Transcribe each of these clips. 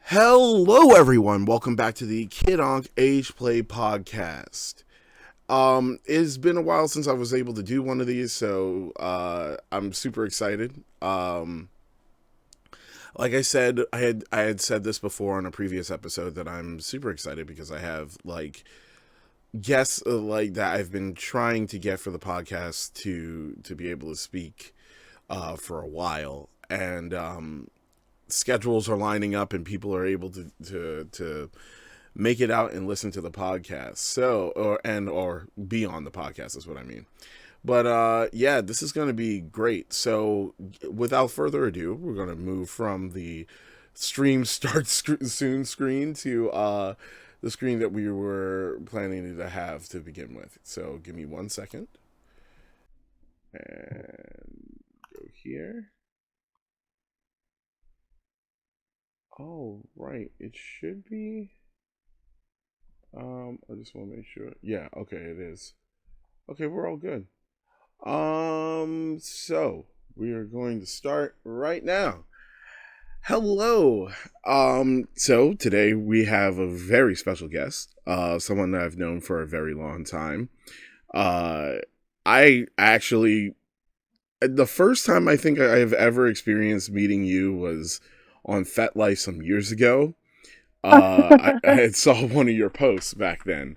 Hello, everyone. Welcome back to the Ankh Ageplay Podcast. It's been a while since I was able to do one of these, so I'm super excited. Like I said, I had said this before on a previous episode that I'm super excited because I have guests that I've been trying to get for the podcast to be able to speak for a while, and schedules are lining up and people are able to make it out and listen to the podcast, or be on the podcast is what I mean. But yeah, this is going to be great. So without further ado, we're going to move from the stream start soon screen to the screen that we were planning to have to begin with. So give me 1 second and go here. Oh, right. It should be. I just want to make sure. Yeah, okay, it is. Okay, we're all good. So we are going to start right now. Hello. So today we have a very special guest, someone that I've known for a very long time. I actually, the first time I think I have ever experienced meeting you was on FetLife some years ago. I had saw one of your posts back then.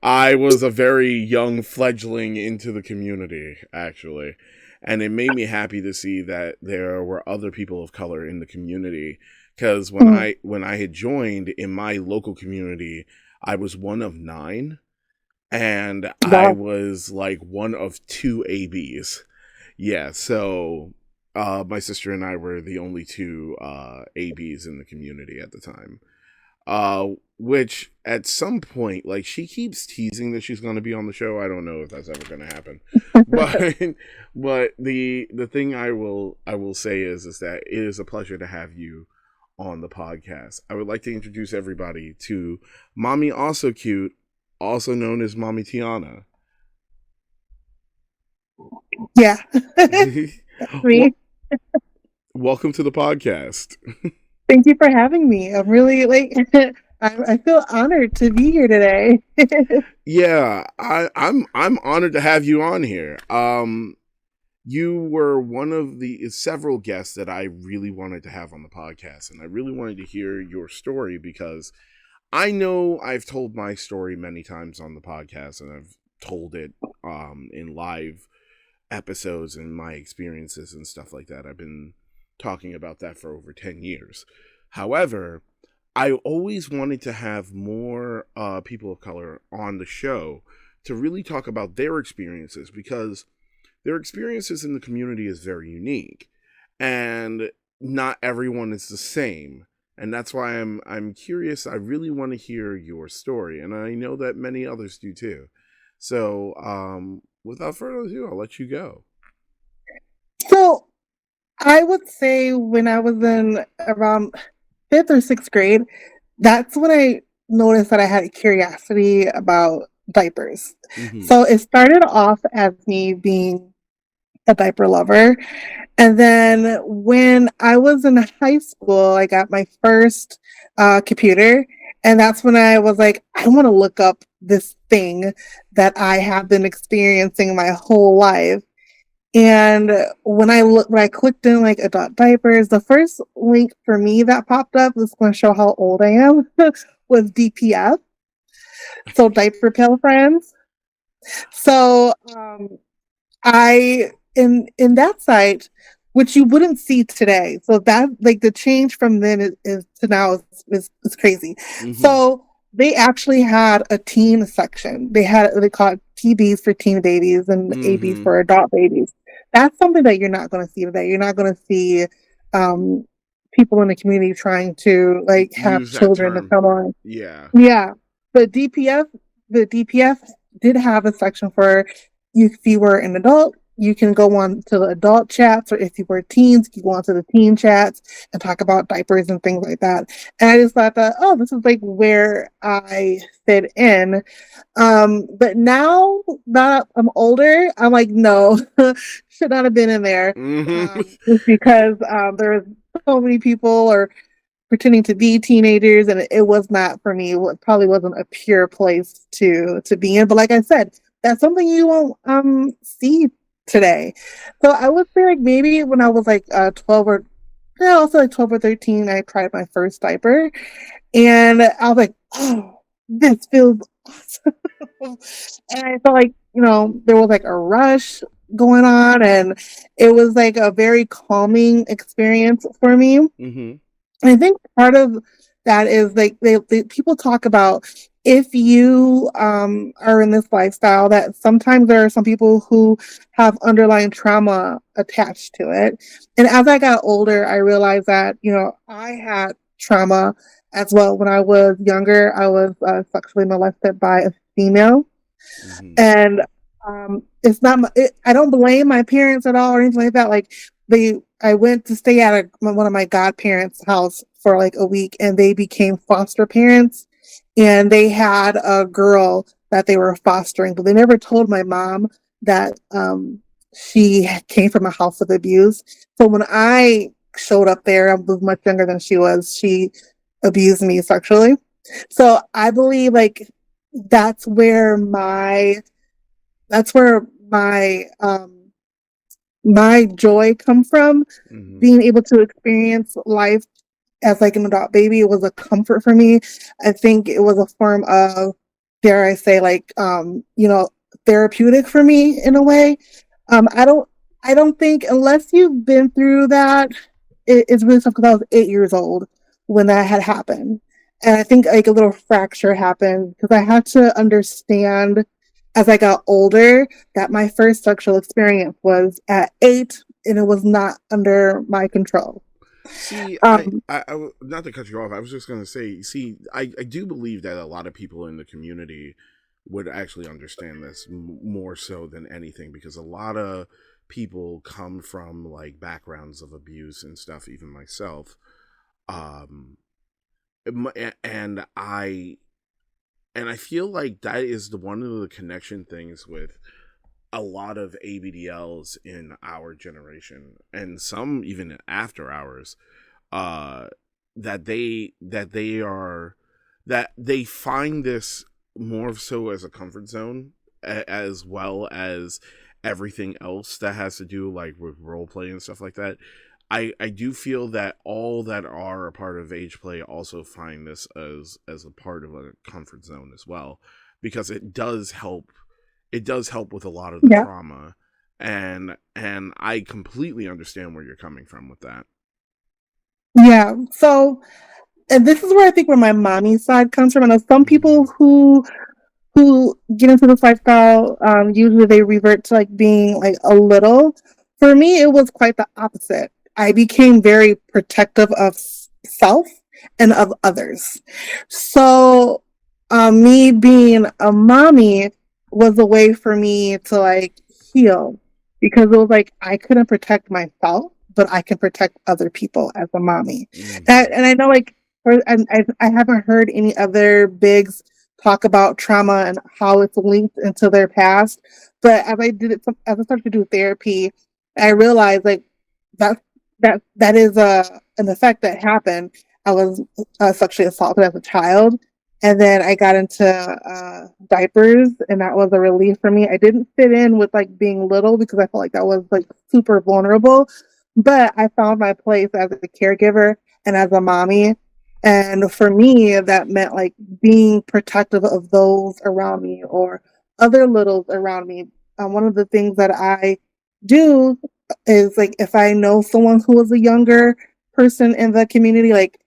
I was a very young fledgling into the community, actually, and it made me happy to see that there were other people of color in the community. Because when I had joined in my local community, I was one of 9, and I was like one of 2 ABs. Yeah, so my sister and I were the only 2 ABs in the community at the time. Which at some point, like, she keeps teasing that she's going to be on the show. I don't know if that's ever going to happen, but the thing I will say is that it is a pleasure to have you on the podcast. I would like to introduce everybody to Mommy Also Cute, also known as Mommy Tiana. Yeah. Me. Welcome to the podcast. Thank you for having me. I'm really I feel honored to be here today. Yeah, I'm honored to have you on here. You were one of the several guests that I really wanted to have on the podcast, and I really wanted to hear your story because I know I've told my story many times on the podcast, and I've told it in live episodes and my experiences and stuff like that. I've been talking about that for over 10 years. However, I always wanted to have more people of color on the show to really talk about their experiences, because their experiences in the community is very unique and not everyone is the same. And that's why I'm curious. I really want to hear your story, and I know that many others do too. So without further ado, I'll let you go. So I would say when I was in around 5th or 6th grade, that's when I noticed that I had a curiosity about diapers. Mm-hmm. So it started off as me being a diaper lover. And then when I was in high school, I got my first computer. And that's when I was like, I want to look up this thing that I have been experiencing my whole life. And when I clicked in like adult diapers, the first link for me that popped up was going to show how old I am was DPF. So diaper pill friends. So I in that site, which you wouldn't see today. So that, like, the change from then is to now is crazy. Mm-hmm. So they actually had a teen section. They called TBs for teen babies and Mm-hmm. ABs for adult babies. That's something that you're not going to see today. You're not going to see people in the community trying to like have children to come on. Yeah. But the DPF did have a section for you. If you were an adult, you can go on to the adult chats, or if you were teens, you go on to the teen chats and talk about diapers and things like that. And I just thought that, oh, this is like where I fit in. But now that I'm older, I'm like, no, should not have been in there. Mm-hmm. Just because there was so many people, or pretending to be teenagers, and it was not for me. It probably wasn't a pure place to be in. But like I said, that's something you won't see today. So I would say like maybe when I was like 12 or yeah, also like 12 or 13, I tried my first diaper, and I was like, oh, this feels awesome. And I felt like, there was like a rush going on, and it was like a very calming experience for me. Mm-hmm. I think part of that is like people talk about if you are in this lifestyle that sometimes there are some people who have underlying trauma attached to it. And as I got older, I realized that, I had trauma as well. When I was younger, I was sexually molested by a female. Mm-hmm. And it's not, I don't blame my parents at all or anything like that. Like, I went to stay at one of my godparents' house for like a week, and they became foster parents, and they had a girl that they were fostering, but they never told my mom that she came from a house of abuse. So when I showed up there, I was much younger than she was. She abused me sexually. So I believe like that's where my that's where my joy come from, Mm-hmm. being able to experience life as like an adult baby. It was a comfort for me. I think it was a form of, dare I say, like therapeutic for me in a way. Um i don't i don't think unless you've been through that, it's really tough, because I was 8 years old when that had happened. And I think like a little fracture happened because I had to understand as I got older that my first sexual experience was at 8, and it was not under my control. See, Um, not to cut you off. I was just going to say, see, I do believe that a lot of people in the community would actually understand this more so than anything, because a lot of people come from like backgrounds of abuse and stuff, even myself. Um, and I feel like that is the one of the connection things with a lot of ABDLs in our generation, and some even after ours, uh that they find this more so as a comfort zone, as well as everything else that has to do like with role play and stuff like that. I do feel that all that are a part of age play also find this as a part of a comfort zone as well, because it does help with a lot of the yeah, trauma, and I completely understand where you're coming from with that. yeah. So, and this is where I think where my mommy side comes from. I know some people Mm-hmm. who get into this lifestyle, usually they revert to like being like a little. For me, it was quite the opposite. I became very protective of self and of others. So, me being a mommy was a way for me to like heal, because it was like I couldn't protect myself, but I can protect other people as a mommy. Mm-hmm. And I know like, I haven't heard any other bigs talk about trauma and how it's linked into their past. But as I started to do therapy, I realized like that that is an effect that happened. I was sexually assaulted as a child, and then I got into diapers, and that was a relief for me. I didn't fit in with like being little because I felt like that was like super vulnerable, but I found my place as a caregiver and as a mommy. And for me, that meant like being protective of those around me or other littles around me. One of the things that I do is like if I know someone who is a younger person in the community, like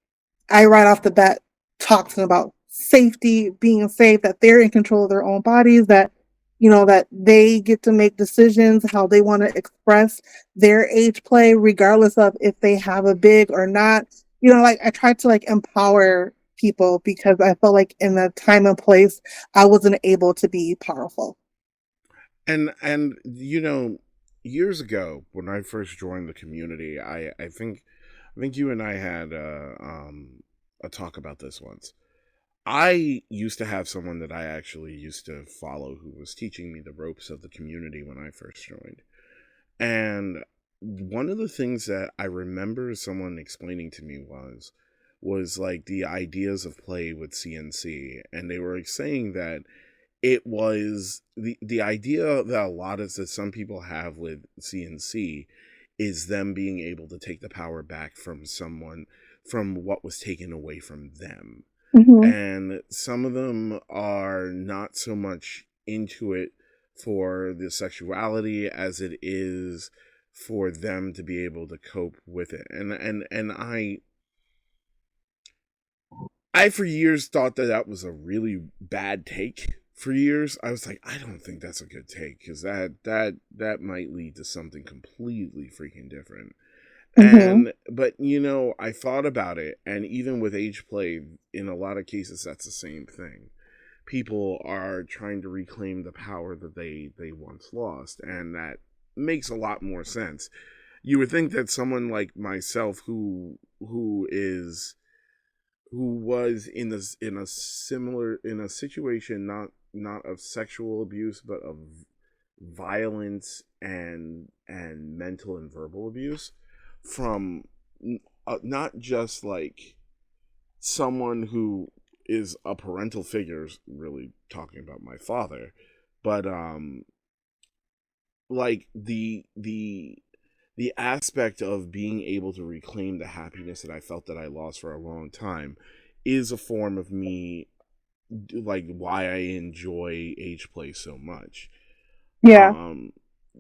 I right off the bat talk to them about safety, being safe, that they're in control of their own bodies, that that they get to make decisions how they want to express their age play, regardless of if they have a big or not. Like I tried to like empower people because I felt like in the time and place I wasn't able to be powerful. And years ago when I first joined the community, I think you and I had a talk about this once. I used to have someone that I actually used to follow who was teaching me the ropes of the community when I first joined. And one of the things that I remember someone explaining to me was was like the ideas of play with CNC, and they were saying that it was the idea that a lot of that some people have with CNC is them being able to take the power back from someone, from what was taken away from them. Mm-hmm. And some of them are not so much into it for the sexuality as it is for them to be able to cope with it. And I for years thought that that was a really bad take. For years, I was like, I don't think that's a good take, because that might lead to something completely freaking different. Mm-hmm. And but I thought about it, and even with age play, in a lot of cases, that's the same thing. People are trying to reclaim the power that they once lost, and that makes a lot more sense. You would think that someone like myself, who was in a similar in a situation, not of sexual abuse, but of violence and mental and verbal abuse, from not just like someone who is a parental figure, really talking about my father, but like the aspect of being able to reclaim the happiness that I felt that I lost for a long time is a form of me, like why I enjoy age play so much. Yeah. Um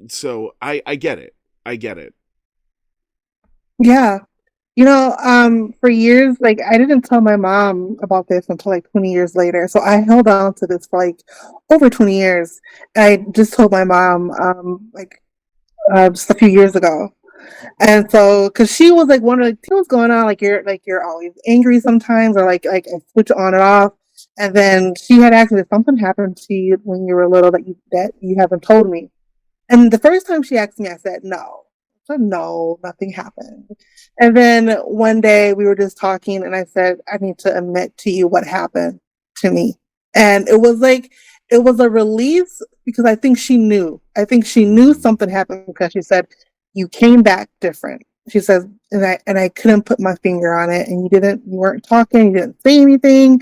so I get it. I get it. Yeah. For years, like I didn't tell my mom about this until like 20 years later. So I held on to this for like over 20 years. I just told my mom, just a few years ago. And so, cause she was like wondering, like, what's going on? You're always angry sometimes, or like I switch on and off. And then she had asked me if something happened to you when you were little that you haven't told me. And the first time she asked me, I said no. I said no, nothing happened. And then one day we were just talking, and I said I need to admit to you what happened to me. And it was a release because I think she knew. I think she knew Mm-hmm. something happened because she said you came back different. She says, and I couldn't put my finger on it. And you weren't talking, you didn't say anything.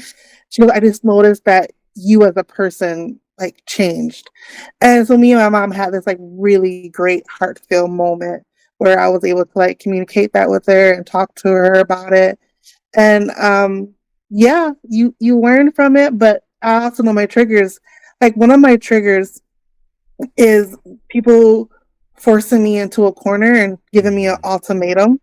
She goes, I just noticed that you as a person like changed. And so me and my mom had this like really great heartfelt moment where I was able to like communicate that with her and talk to her about it. And yeah, you learn from it, but I also know my triggers. Like one of my triggers is people forcing me into a corner and giving me an Mm-hmm. ultimatum.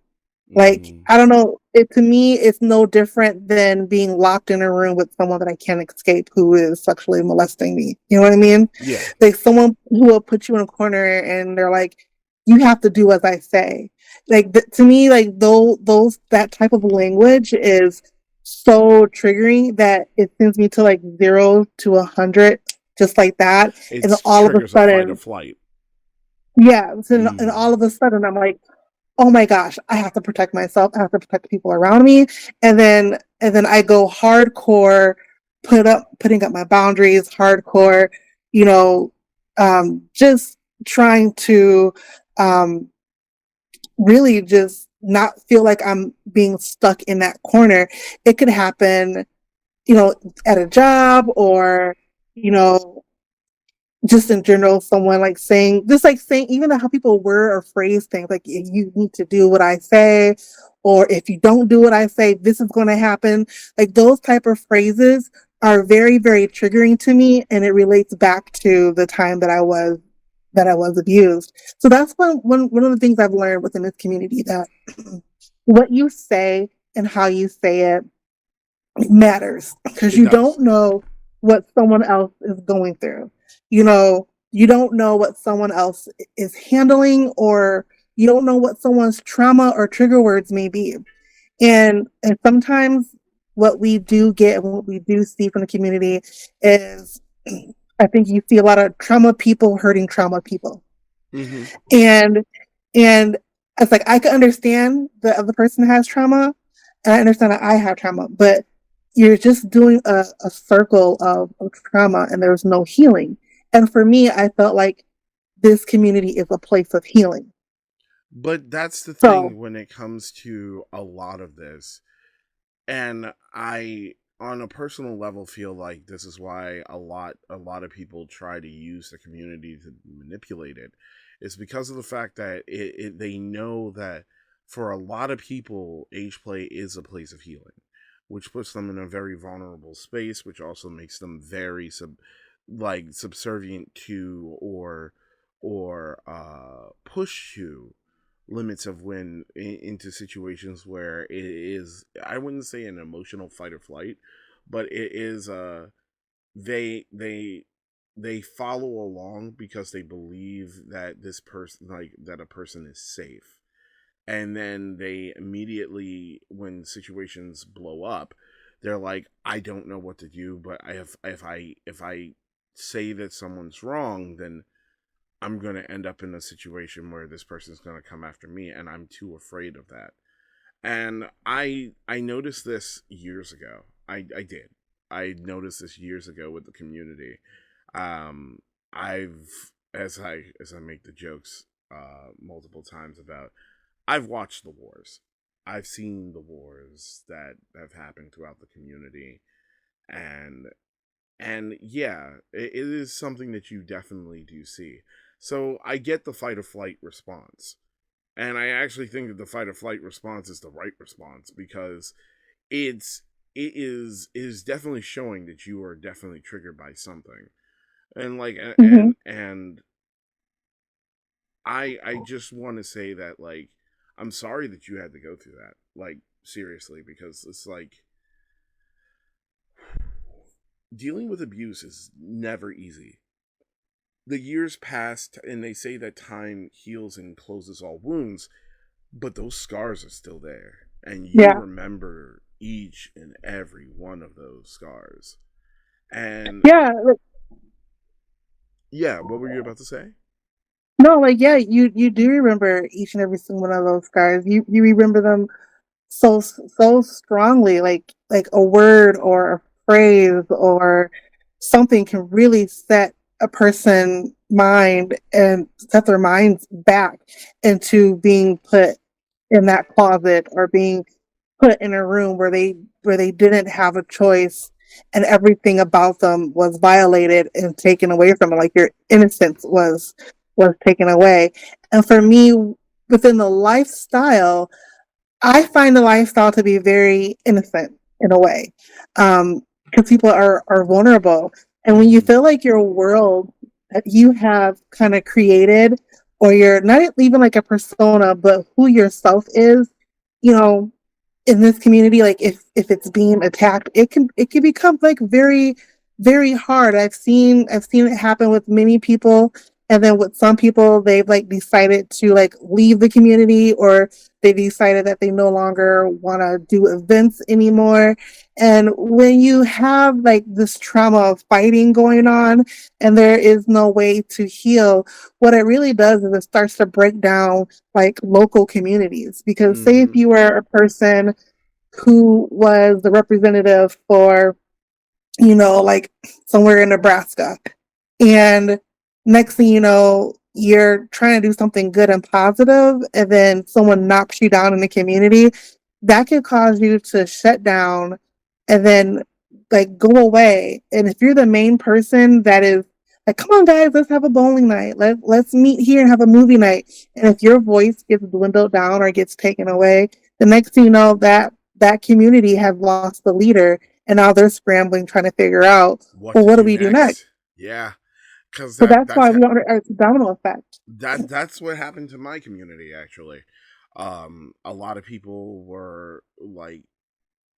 Like, Mm-hmm. I don't know, it to me it's no different than being locked in a room with someone that I can't escape who is sexually molesting me. You know what I mean? Yeah. Like someone who will put you in a corner and they're like, you have to do as I say. Like to me, like those that type of language is so triggering that it sends me to like 0 to 100, just like that. It And all of a triggers a fight or sudden, flight. yeah, and Mm. all of a sudden I'm like, oh my gosh, I have to protect myself. I have to protect the people around me. And then I go hardcore, putting up my boundaries, hardcore, you know, just trying to um, really just not feel like I'm being stuck in that corner. It could happen, at a job or, you know, just in general, someone like saying, even how people word or phrase things, like you need to do what I say, or if you don't do what I say, this is going to happen. Like those type of phrases are very, very triggering to me, and it relates back to the time that I was abused. So that's one of the things I've learned within this community, that what you say and how you say it matters, because It you does. don't know what someone else is going through. You don't know what someone else is handling, or you don't know what someone's trauma or trigger words may be. And sometimes what we do get and what we do see from the community is I think you see a lot of trauma people hurting trauma people. Mm-hmm. And and it's like I can understand the other person has trauma, and I understand that I have trauma, but you're just doing a circle of trauma, and there's no healing. And for me, I felt like this community is a place of healing. But that's the So thing when it comes to a lot of this. And I, on a personal level, feel like this is why a lot of people try to use the community to manipulate it. Is because of the fact that they know that for a lot of people, age play is a place of healing, which puts them in a very vulnerable space, which also makes them very subservient to, or push to limits of when into situations where it is, I wouldn't say an emotional fight or flight, but it is they they follow along because they believe that this person, like that a person is safe, and then they immediately, when situations blow up, they're like, I don't know what to do, but if I say that someone's wrong, then I'm going to end up in a situation where this person's going to come after me, and I'm too afraid of that. And I noticed this years ago. I did. I noticed this years ago with the community. I've, as I make the jokes multiple times about, I've watched the wars. I've seen the wars that have happened throughout the community, and yeah, it is something that you definitely do see. So I get the fight or flight response. And I actually think that the fight or flight response is the right response, because it's it is definitely showing that you are definitely triggered by something. And like Hmm. and I just want to say that, like, I'm sorry that you had to go through that. Like, seriously, because it's like dealing with abuse is never easy. The years passed, and they say that time heals and closes all wounds, but those scars are still there, and you Yeah. remember each and every one of those scars. And Yeah. yeah, what were you about to say? No, like yeah, you do remember each and every single one of those scars. You remember them so strongly, like a word or a phrase or something can really set a person mind and set their minds back into being put in that closet or being put in a room where they didn't have a choice and everything about them was violated and taken away from them, like your innocence was taken away. And for me, within the lifestyle, I find the lifestyle to be very innocent in a way, because people are vulnerable, and when you Mm-hmm. feel like your world that you have kind of created, or you're not even like a persona, but who yourself is, you know, in this community, like if it's being attacked, it can become like very hard. I've seen it happen with many people, and then with some people they've like decided to like leave the community, or they decided that they no longer want to do events anymore. And when you have like this trauma of fighting going on and there is no way to heal, what it really does is it starts to break down like local communities. Because say if Mm-hmm. you were a person who was the representative for, like somewhere in Nebraska, and next thing you know, you're trying to do something good and positive, and then someone knocks you down in the community, that could cause you to shut down and then like go away. And if you're the main person that is like, come on guys, let's have a bowling night. Let's meet here and have a movie night. And if your voice gets dwindled down or gets taken away, the next thing you know, that community has lost the leader, and now they're scrambling trying to figure out, What well, to what do do we do next? next? Yeah, because So that's why we are, it's a domino effect. that's what happened to my community, actually. A lot of people were like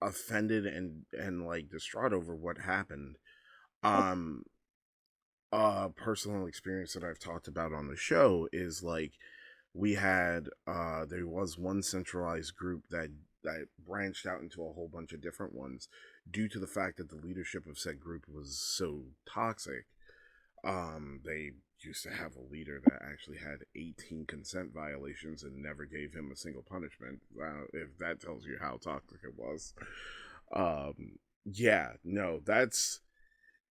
offended and like distraught over what happened. Um, a personal experience that I've talked about on the show is like, we had there was one centralized group that branched out into a whole bunch of different ones due to the fact that the leadership of said group was so toxic. They used to have a leader that actually had 18 consent violations and never gave him a single punishment. If that tells you how toxic it was. Yeah, no, that's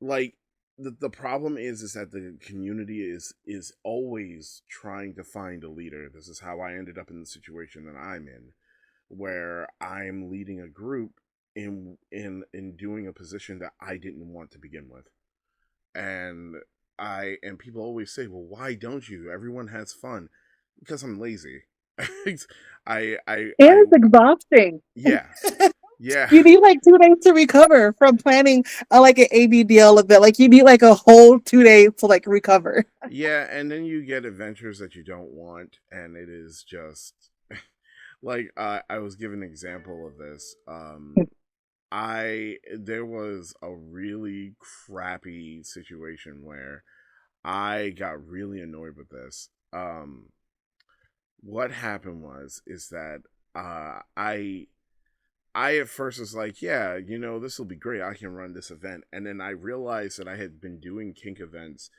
like, the problem is that the community is always trying to find a leader. This is how I ended up in the situation that I'm in, where I'm leading a group in doing a position that I didn't want to begin with. And and people always say, "Well, why don't you? Everyone has fun." Because I'm lazy. And I it's exhausting. yeah. Yeah. You need like 2 days to recover from planning like an ABDL event. Like you need like a whole 2 days to like recover. Yeah, and then you get adventures that you don't want, and it is just like I was given an example of this. I There was a really crappy situation where I got really annoyed with this. What happened was is that I at first was like, yeah, this will be great. I can run this event, and then I realized that I had been doing kink events,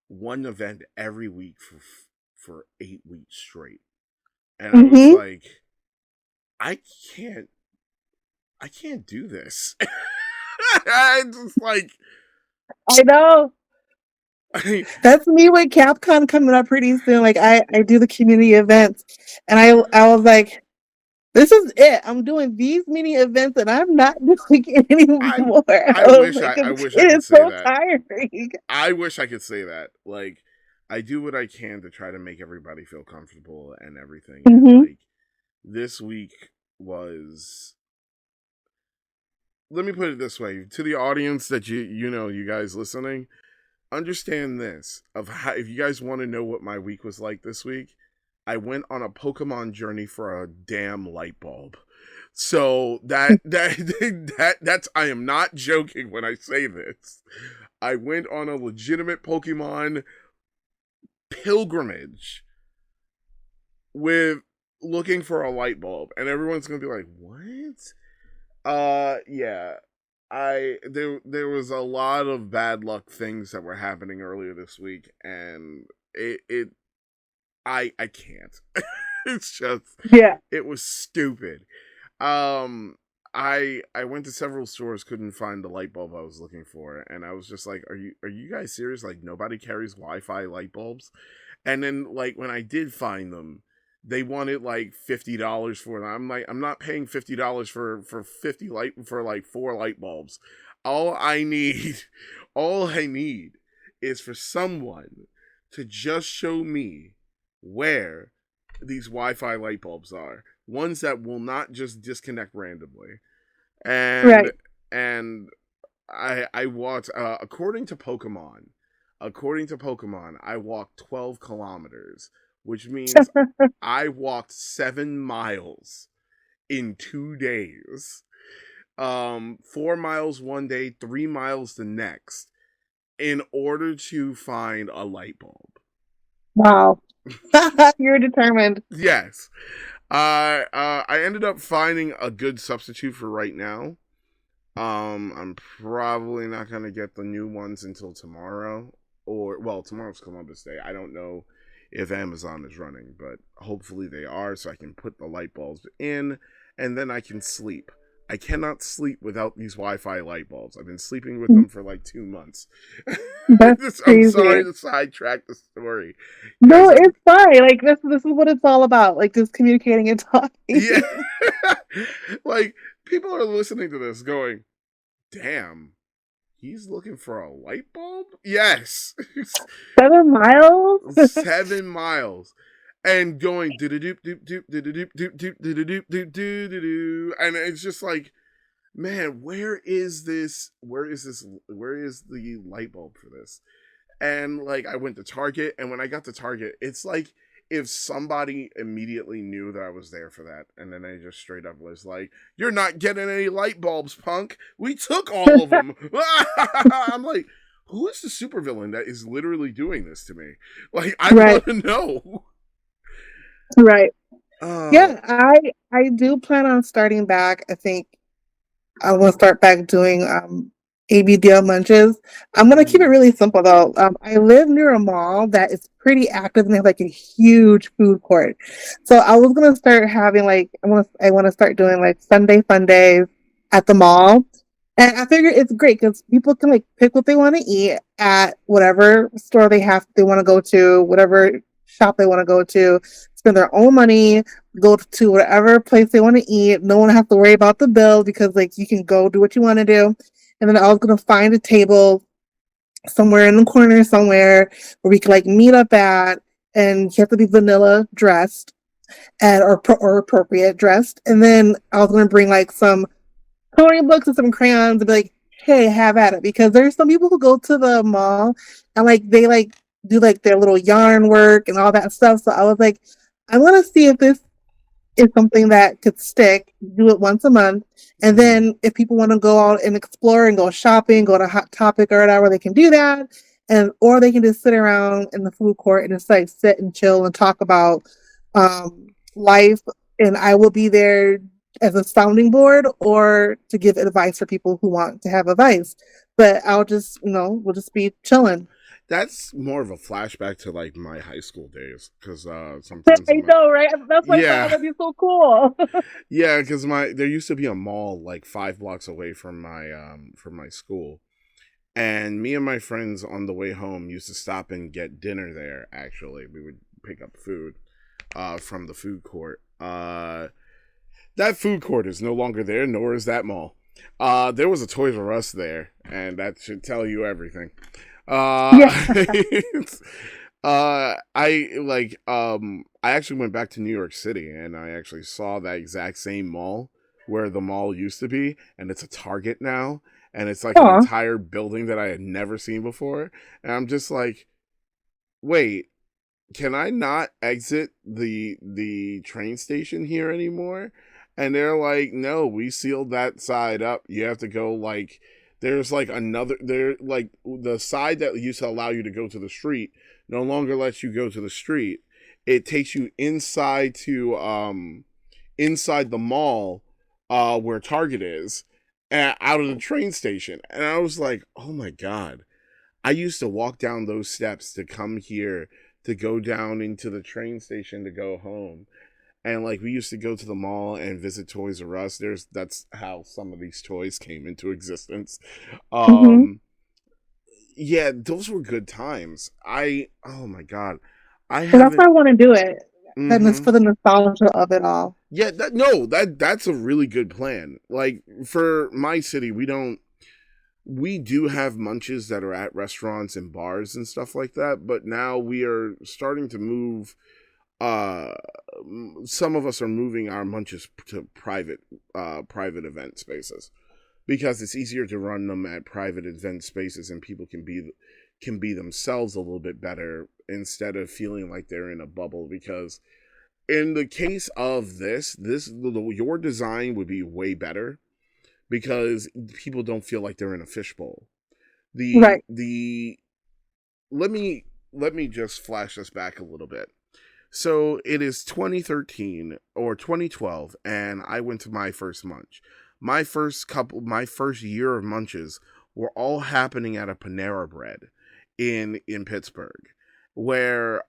one event every week for 8 weeks straight, and I was Mm-hmm. like, I can't I can't do this. I just like I know. I, That's me with Capcom coming up pretty soon. Like I do the community events and I was like, this is it. I'm doing these mini events and I'm not doing it I anymore. I was like, I wish I it could is say so that. tiring. I wish I could say that. Like, I do what I can to try to make everybody feel comfortable and everything. And Mm-hmm. like this week was, let me put it this way to the audience that you guys listening, understand this of how, if you guys want to know what my week was like this week, I went on a Pokemon journey for a damn light bulb. So that's I am not joking when I say this. I went on a legitimate Pokemon pilgrimage with looking for a light bulb, and everyone's gonna be like, "What?" Yeah. There was a lot of bad luck things that were happening earlier this week, and I can't. It's just Yeah. it was stupid. Um, I went to several stores, couldn't find the light bulb I was looking for, and I was just like, are you guys serious? Like nobody carries Wi-Fi light bulbs? And then like when I did find them, they wanted like $50 for them. I'm like, I'm not paying $50 for 50 light for like 4 light bulbs. All I need, all I need is for someone to just show me where these Wi-Fi light bulbs are, ones that will not just disconnect randomly. And Right. and I walked according to Pokemon, I walked 12 kilometers, which means I walked 7 miles in 2 days. 4 miles one day, 3 miles the next, in order to find a light bulb. Wow. You're determined. Yes. I ended up finding a good substitute for right now. I'm probably not gonna get the new ones until tomorrow, or well, tomorrow's Columbus Day. I don't know if Amazon is running, but hopefully they are, so I can put the light bulbs in, and then I can sleep. I cannot sleep without these Wi-Fi light bulbs. I've been sleeping with them for like 2 months. That's I'm sorry crazy. to sidetrack the story, No, guys. it's fine. Like this is what it's all about. Like just communicating and Yeah, talking. like people are listening to this going, "Damn, he's looking for a light bulb?" Yes. 7 miles? 7 miles. And going do do doop doop doop do do doop doop doop do do doop doop do do do, and it's just like, man, where is the light bulb for this? And like I went to Target, and when I got to Target, it's like if somebody immediately knew that I was there for that, and then they just straight up was like, "You're not getting any light bulbs, punk. We took all of them." I'm like, who is the supervillain that is literally doing this to me? Like, I Right. want to know. Right. Oh, Yeah, I do plan on starting back. I think I want to start back doing ABDL munches. I'm gonna keep it mm, really simple though. I live near a mall that is pretty active and they have like a huge food court. So I was gonna start having like I want to start doing like Sunday fun days at the mall. And I figure it's great because people can like pick what they want to eat at whatever store they want to go to, whatever shop they want to go to, spend their own money, go to whatever place they want to eat. No one has to worry about the bill because like you can go do what you want to do. And then I was gonna find a table somewhere in the corner somewhere where we could like meet up at, and you have to be vanilla dressed and or appropriate dressed. And then I was gonna bring like some coloring books and some crayons and be like, hey, have at it. Because there's some people who go to the mall and like they like do like their little yarn work and all that stuff. So I was like, I want to see if this is something that could stick. Do it once a month. And Mm. then if people want to go out and explore and go shopping, go to Hot Topic or whatever, they can do that. And or they can just sit around in the food court and just like sit and chill and talk about life. And I will be there as a sounding board or to give advice for people who want to have advice. But I'll just, we'll just be chilling. That's more of a flashback to like my high school days because sometimes I know, right? That's why I thought yeah, that'd be so cool. yeah, because there used to be a mall like 5 blocks away from my school, and me and my friends on the way home used to stop and get dinner there. Actually, we would pick up food from the food court. That food court is no longer there, nor is that mall. There was a Toys R Us there, and that should tell you everything. Yeah. I actually went back to New York City, and I actually saw that exact same mall where the mall used to be, and it's a Target now, and it's like an Aw. entire building that I had never seen before, and I'm just like, wait, can I not exit the train station here anymore? And they're like, no, we sealed that side up. You have to go like there's like another there like the side that used to allow you to go to the street no longer lets you go to the street. It takes you inside the mall where Target is out of the train station. And I was like, "Oh my god. I used to walk down those steps to come here to go down into the train station to go home. And like we used to go to the mall and visit Toys R Us. That's how some of these toys came into existence. Mm-hmm. Um yeah, those were good times. Oh my god. I So that's why haven't I want to do it. And it's mhm. for the nostalgia of it all. Yeah, that's a really good plan. Like for my city, we do have munches that are at restaurants and bars and stuff like that, but now we are starting to move uh some of us are moving our munches to private event spaces because it's easier to run them at private event spaces and people can be themselves a little bit better instead of feeling like they're in a bubble because in the case of your design would be way better because people don't feel like they're in a fishbowl. The Right. the let me let me just flash this back a little bit. So it is 2013 or 2012, and I went to my first munch. My first year of munches were all happening at a Panera Bread in Pittsburgh, where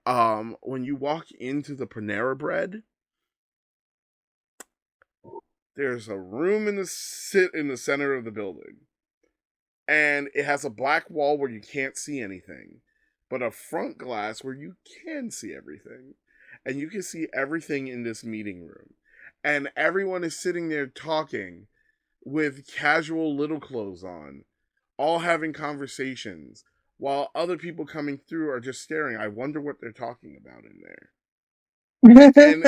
when you walk into the Panera Bread, there's a room in the center of the building, and it has a black wall where you can't see anything, but a front glass where you can see everything. And you can see everything in this meeting room. And everyone is sitting there talking with casual little clothes on, all having conversations, while other people coming through are just staring. I wonder what they're talking about in there. And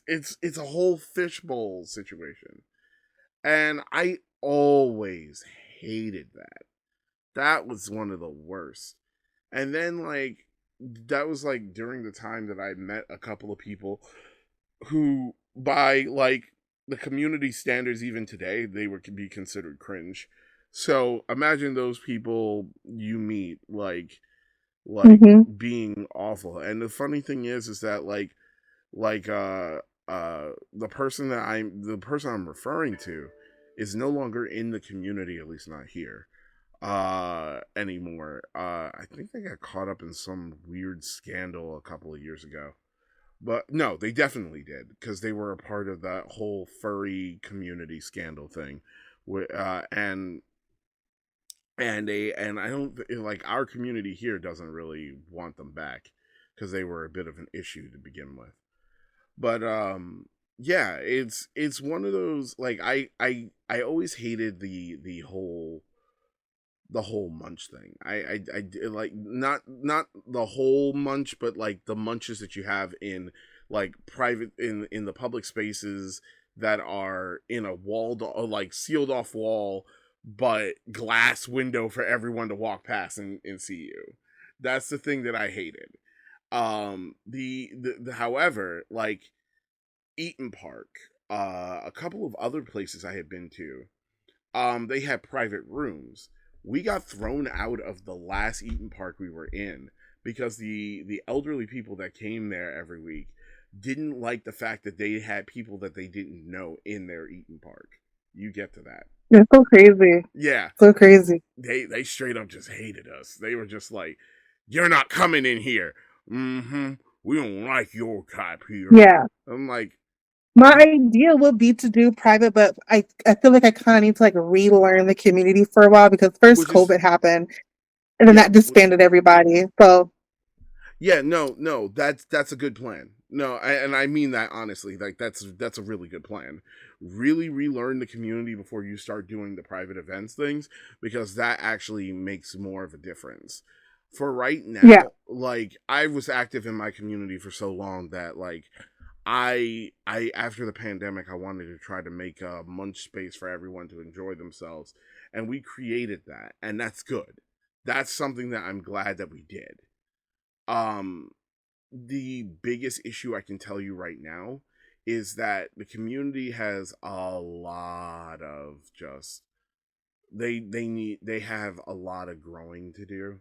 it's a whole fishbowl situation. And I always hated that. That was one of the worst. And then like that was like during the time that I met a couple of people who by like the community standards even today they were could be considered cringe. So imagine those people you meet like Mm-hmm. being awful. And the funny thing is that like the person I'm referring to is no longer in the community, at least not here anymore. I think they got caught up in some weird scandal a couple of years ago. But no, they definitely did because they were a part of that whole furry community scandal thing. And and I don't like our community here doesn't really want them back because they were a bit of an issue to begin with. But yeah, it's one of those, like, I always hated the whole munch thing. Like, not the whole munch, but like the munches that you have in like private, in the public spaces that are in a walled, like sealed off wall, but glass window for everyone to walk past and see you. That's the thing that I hated. The however, like Eaton Park, a couple of other places I had been to, they had private rooms. We got thrown out of the last Eaton Park we were in because the elderly people that came there every week didn't like the fact that they had people that they didn't know in their Eaton Park. You get to that. It's so crazy. Yeah. So crazy. They straight up just hated us. They were just like, "You're not coming in here." Mm-hmm. We don't like your type here. Yeah. I'm like, My idea would be to do private, but I feel like I kind of need to like relearn the community for a while because first which is COVID happened and then yeah, that disbanded everybody. So yeah, no, that's a good plan. No, and I mean that honestly. Like that's a really good plan. Really relearn the community before you start doing the private events things, because that actually makes more of a difference. For right yeah, now, like, I was active in my community for so long that, like, I after the pandemic, I wanted to try to make a munch space for everyone to enjoy themselves, and we created that, and that's good. That's something that I'm glad that we did. Um, the biggest issue I can tell you right now is that the community has a lot of just, they have a lot of growing to do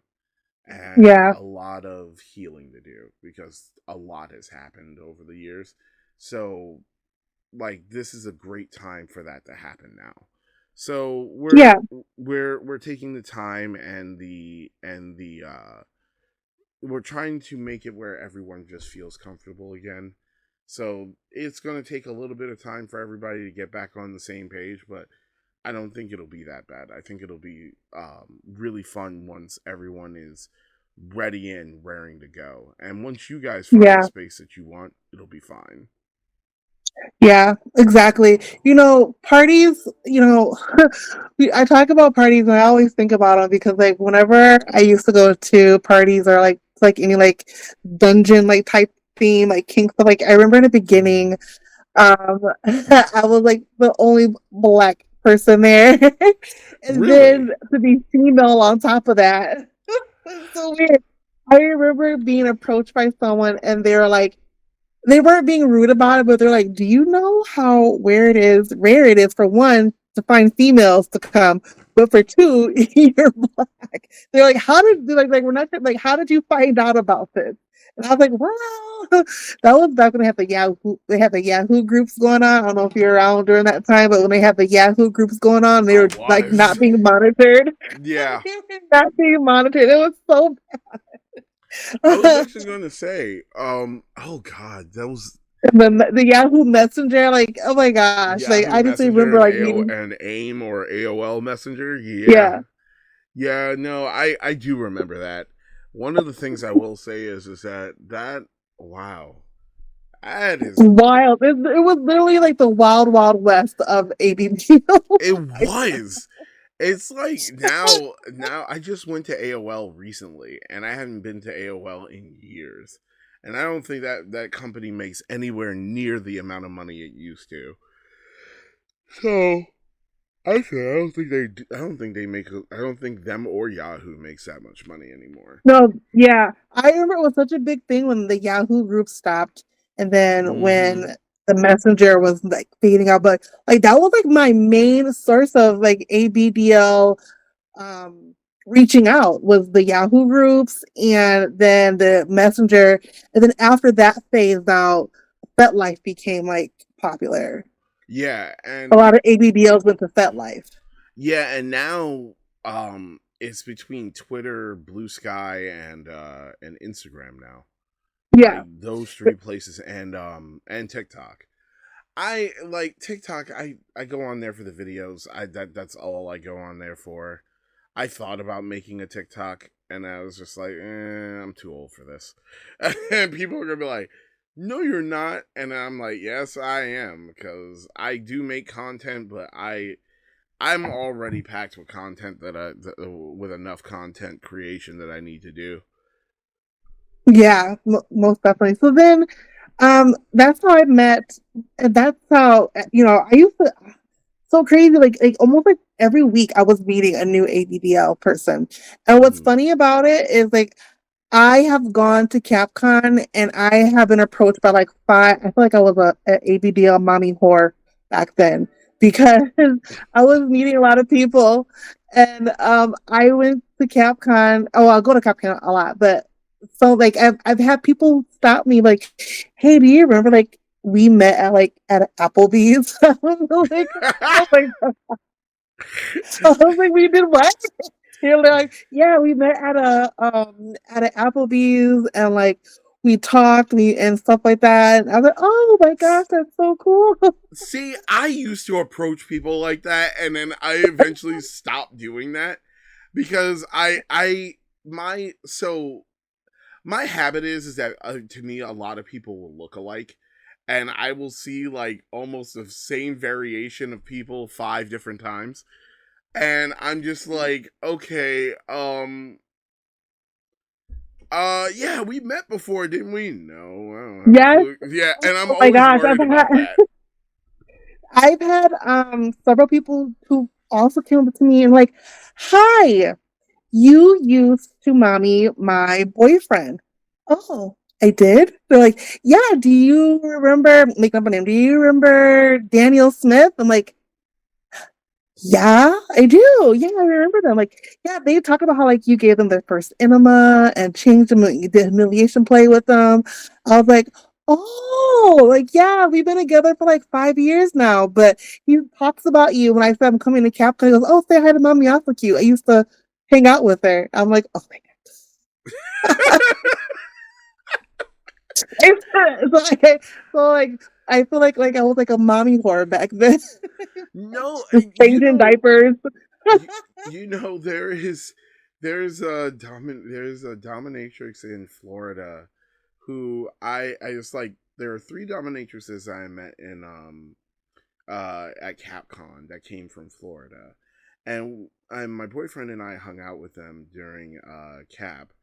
and yeah, a lot of healing to do, because a lot has happened over the years. So, like, this is a great time for that to happen now. So yeah, we're taking the time and the we're trying to make it where everyone just feels comfortable again. So it's going to take a little bit of time for everybody to get back on the same page, but I don't think it'll be that bad. I think it'll be really fun once everyone is ready and raring to go. And once you guys find the yeah. space that you want, it'll be fine. Yeah, exactly. Parties, I talk about parties and I always think about them because like whenever I used to go to parties or like any like dungeon like type theme, like kink stuff, like I remember in the beginning, I was like the only black person there. And Really? then to be female on top of that. It's so weird. I remember being approached by someone and they were like, they weren't being rude about it, but they're like, "Do you know how rare it is for one to find females to come, but for two, you're black." They're like, "How did like we're not like how did you find out about this?" And I was like, "Well, that was back when they had the Yahoo groups going on. I don't know if you're around during that time, but when they had the Yahoo groups going on, they I were like not was. being monitored. Yeah. They were not being monitored. It was so I was bad. actually going to say, oh God, that was And then the Yahoo Messenger, like, oh my gosh, like Yahoo I just Messenger remember and like AO meeting, and AIM or AOL Messenger. Yeah. yeah, Yeah, no, I do remember that. One of the things I will say is that wow, that is wild. It was literally like the wild west of ABB. it was. It's like now I just went to AOL recently, and I hadn't been to AOL in years, and I don't think that company makes anywhere near the amount of money it used to. So I don't think they. I don't think they make. I don't think them or Yahoo makes that much money anymore. No, yeah, I remember it was such a big thing when the Yahoo group stopped, and then Mm-hmm. when the Messenger was like fading out. But like that was like my main source of like ABDL um reaching out was the Yahoo groups and then the Messenger. And then after that phased out, FetLife became like popular. Yeah, A and lot of ABDLs went to FetLife. yeah, and now it's between Twitter, Blue Sky, and Instagram now. Like Yeah. those three places, and TikTok. I like TikTok. I go on there for the videos. That's all I go on there for. I thought about making a TikTok, and I was just like, I'm too old for this. And people are gonna be like, no, you're not. And I'm like, yes, I am, because I do make content, but I'm already packed with content with enough content creation that I need to do. Yeah, most definitely. So then, that's how I met, and that's how, I used to, so crazy, like almost like every week I was meeting a new ABDL person. And what's Mm-hmm. funny about it is like I have gone to CapCon and I have been approached by like five. I feel like I was a ABDL mommy whore back then because I was meeting a lot of people, and I went to CapCon. Oh, I'll go to CapCon a lot, but so like I've had people stop me like, "Hey, do you remember like we met at like at Applebee's?" I was like, "Oh my god!" I was like, "We did what?" They're like, yeah, we met at an Applebee's and like we talked and stuff like that. And I was like, oh my gosh, that's so cool. See, I used to approach people like that, and then I eventually stopped doing that because my habit is that to me a lot of people will look alike, and I will see like almost the same variation of people 5 different times, and I'm just like, okay, yeah, we met before, didn't we? No, I don't have a Yes. clue. Yeah, and I'm Oh my always gosh. worried about that. I've had several people who also came up to me and like, hi, you used to mommy my boyfriend. Oh, I did? They're like, yeah, do you remember, make up a name, do you remember Daniel Smith? I'm like, yeah, I do. Yeah, I remember them. Like, yeah, they talk about how like you gave them their first enema and changed them, you did humiliation play with them. I was like, oh, like yeah, we've been together for like 5 years now. But he talks about you when I said I'm coming to Cap. He goes, oh, say hi to mommy, awful cute. I used to hang out with her. I'm like, oh my god. So like I feel like I was like a mommy whore back then, No, just you changing know, diapers. you know, there's a dominatrix in Florida who I just like. There are 3 dominatrices I met in at CapCon that came from Florida, and my boyfriend and I hung out with them during Cap,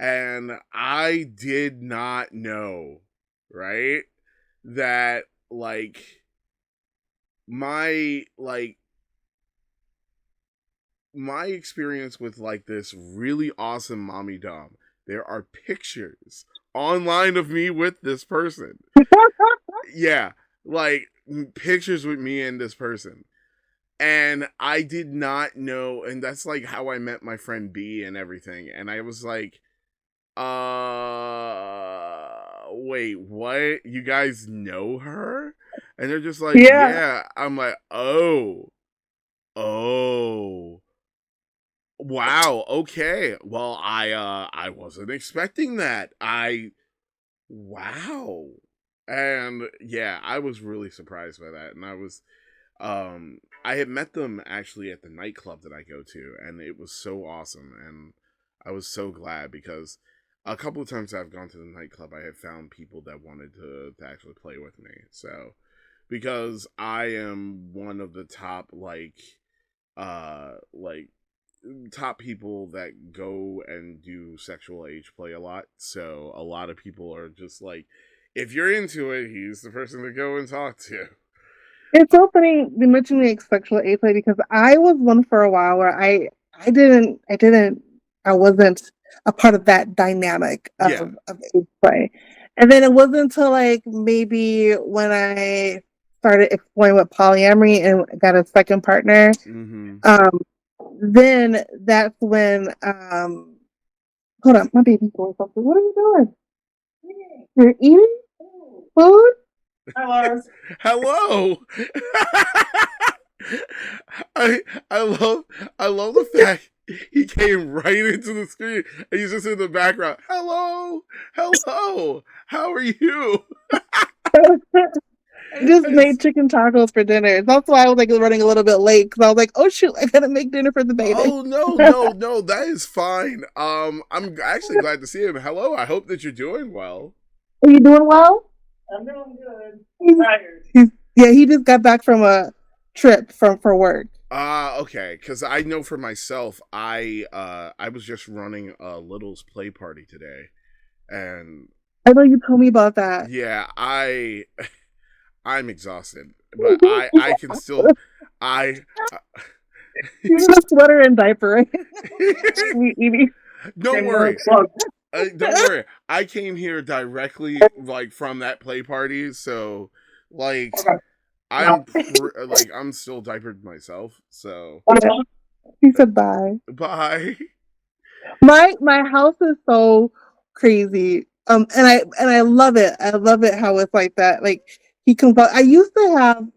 and I did not know, right, that my like my experience with like this really awesome mommy dom. There are pictures online of me with this person. Yeah, like pictures with me and this person. And I did not know, and that's like how I met my friend B and everything. And I was like, wait, what? You guys know her? And they're just like, Yeah. yeah. I'm like, oh. Wow. Okay. Well, I wasn't expecting that. Wow. And yeah, I was really surprised by that. And I had met them actually at the nightclub that I go to, and it was so awesome, and I was so glad because a couple of times I've gone to the nightclub, I have found people that wanted to actually play with me. So because I am one of the top like top people that go and do sexual age play a lot. So a lot of people are just like, if you're into it, he's the person to go and talk to. It's so funny you mentioned the sexual age play because I was one for a while where I wasn't a part of that dynamic Yeah. of age play. And then it wasn't until like maybe when I started exploring with polyamory and got a second partner, Mm-hmm. um, then that's when hold on, my baby's doing something. What are you doing? You're eating food? Hello. I I love I love the fact he came right into the screen and he's just in the background. Hello, hello. How are you? I just It's- made chicken tacos for dinner. That's why I was like running a little bit late because I was like, oh shoot, I gotta make dinner for the baby. oh no, no, no. That is fine. I'm actually glad to see him. Hello. I hope that you're doing well. Are you doing well? I'm doing good. He's tired. Yeah, he just got back from a trip for work. Okay, because I know for myself, I was just running a Little's play party today, and I know you told me about that. yeah, I'm exhausted, but I can still I You're in a sweater and diaper, right? don't worry. Don't worry. I came here directly like from that play party, so like I'm still diapered myself. So He said bye. bye. My house is so crazy. And I love it. I love it how it's like that. Like he comes out. I used to have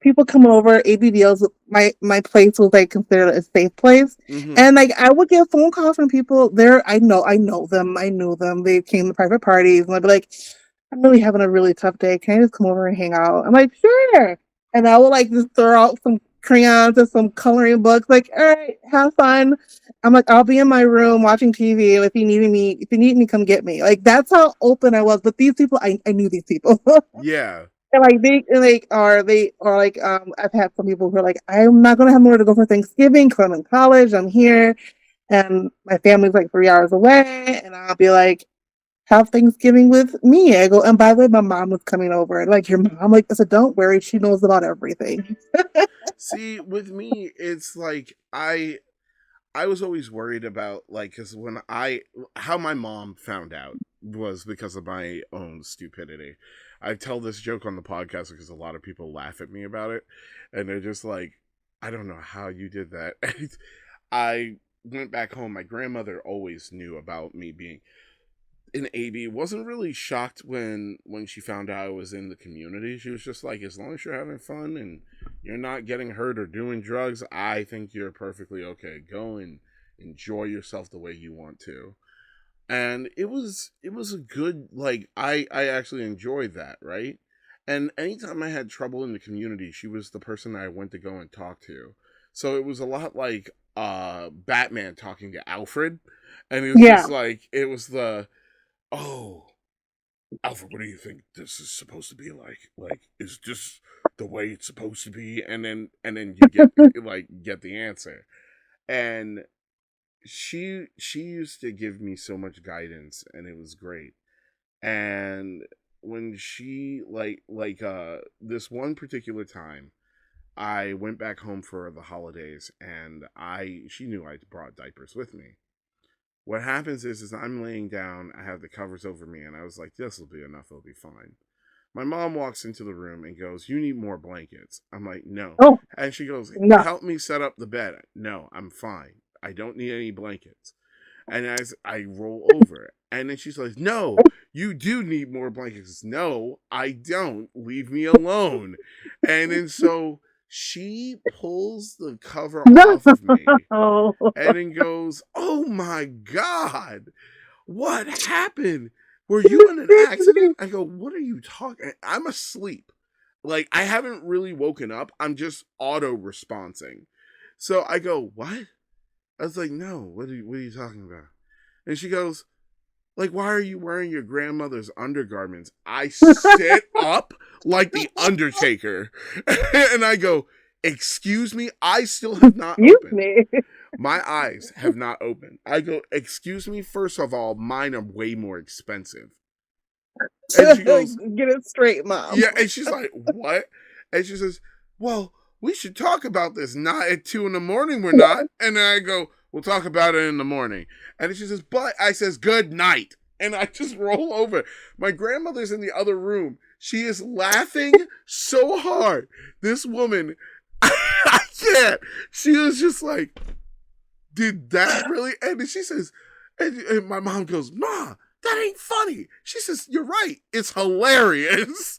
people come over, ABDLs. My place was like considered a safe place. Mm-hmm. And like I would get phone calls from people there. I know them. I knew them. They came to private parties and I'd be like, I'm really having a really tough day. Can I just come over and hang out? I'm like, sure. And I will like just throw out some crayons and some coloring books, like, all right, have fun. I'm like, I'll be in my room watching TV. If you need me, come get me. Like that's how open I was. But these people, I knew these people. Yeah. And like they are like I've had some people who are like, I'm not gonna have nowhere to go for Thanksgiving because I'm in college, I'm here, and my family's like 3 hours away, and I'll be like, have Thanksgiving with me. I go, and by the way, my mom was coming over. Like your mom, like I said, don't worry, she knows about everything. See, with me, it's like I was always worried about like because when how my mom found out was because of my own stupidity. I tell this joke on the podcast because a lot of people laugh at me about it, and they're just like, "I don't know how you did that." I went back home. My grandmother always knew about me being an AB. Wasn't really shocked when she found out I was in the community. She was just like, as long as you're having fun and you're not getting hurt or doing drugs, I think you're perfectly okay. Go and enjoy yourself the way you want to. And it was a good like I actually enjoyed that, right? And anytime I had trouble in the community, she was the person I went to go and talk to. So it was a lot like Batman talking to Alfred, and it was Yeah. just like it was the oh, Alfred, what do you think this is supposed to be like? Like, is this the way it's supposed to be? And then you get the answer. And she used to give me so much guidance, and it was great. And when she this one particular time, I went back home for the holidays, and she knew I brought diapers with me. What happens is I'm laying down, I have the covers over me, and I was like, this will be enough, it'll be fine. My mom walks into the room and goes, you need more blankets. I'm like, no. Oh And she goes, no. help me set up the bed. No, I'm fine. I don't need any blankets. And as I roll over, and then she's like, no, you do need more blankets. No, I don't. Leave me alone. And then so she pulls the cover off of me and then goes, oh my God, what happened? Were you in an accident? I go, what are you talking? I'm asleep. Like, I haven't really woken up. I'm just auto responding. So I go, what? I was like, no, what are you talking about? And she goes, like, why are you wearing your grandmother's undergarments? I sit up like the Undertaker. And I go, excuse me? I still have not opened. My eyes have not opened. I go, excuse me? First of all, mine are way more expensive. And she goes, get it straight, mom. yeah. And she's like, what? And she says, well, we should talk about this. Not at 2 a.m. We're not. And then I go, we'll talk about it in the morning. And she says, but I says, good night. And I just roll over. My grandmother's in the other room. She is laughing so hard. This woman, I can't. She was just like, did that really? And she says, and my mom goes, Ma, that ain't funny. She says, you're right. It's hilarious.